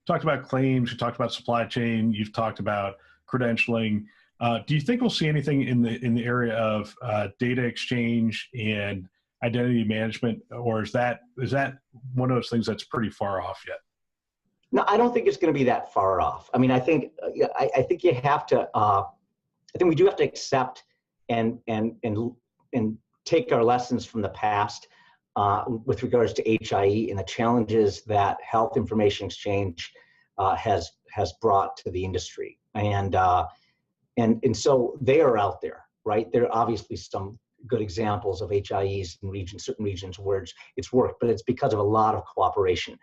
talked about claims, you talked about supply chain, you've talked about credentialing. Do you think we'll see anything in the area of data exchange and identity management, or is that one of those things that's pretty far off yet? No, I don't think it's going to be that far off. I mean, I think you have to. I think we do have to accept and take our lessons from the past with regards to HIE and the challenges that health information exchange has brought to the industry, and so they are out there, right? There are obviously some good examples of HIEs in certain regions where it's worked, but it's because of a lot of cooperation.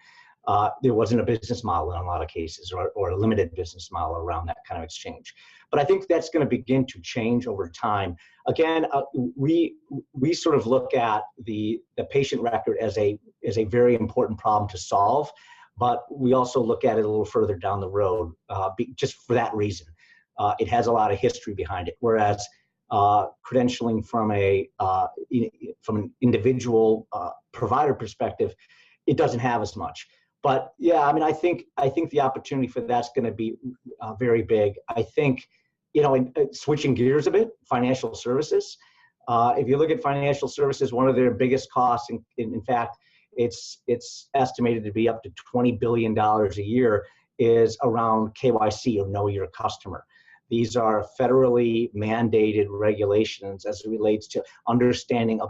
There wasn't a business model in a lot of cases, or a limited business model around that kind of exchange. But I think that's going to begin to change over time. Again, we sort of look at the patient record as a very important problem to solve, but we also look at it a little further down the road, just for that reason. It has a lot of history behind it, whereas credentialing from an individual provider perspective, it doesn't have as much. But yeah, I mean, I think the opportunity for that's going to be very big. I think, switching gears a bit, financial services. If you look at financial services, one of their biggest costs, in fact, it's estimated to be up to $20 billion a year, is around KYC, or Know Your Customer. These are federally mandated regulations as it relates to understanding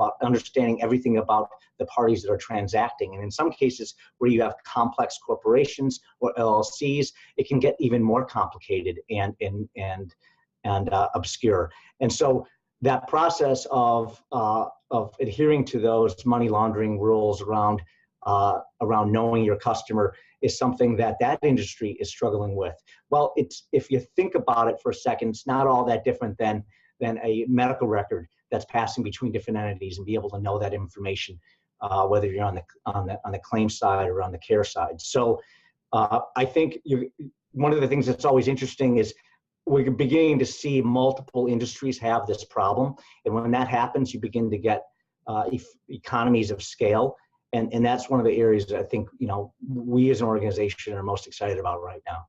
everything about the parties that are transacting. And in some cases where you have complex corporations or LLCs, it can get even more complicated and obscure. And so that process of adhering to those money laundering rules around knowing your customer is something that industry is struggling with. Well, if you think about it for a second, it's not all that different than a medical record that's passing between different entities, and be able to know that information, whether you're on the claim side or on the care side. So I think one of the things that's always interesting is we're beginning to see multiple industries have this problem, and when that happens, you begin to get economies of scale. And that's one of the areas that I think, we as an organization are most excited about right now.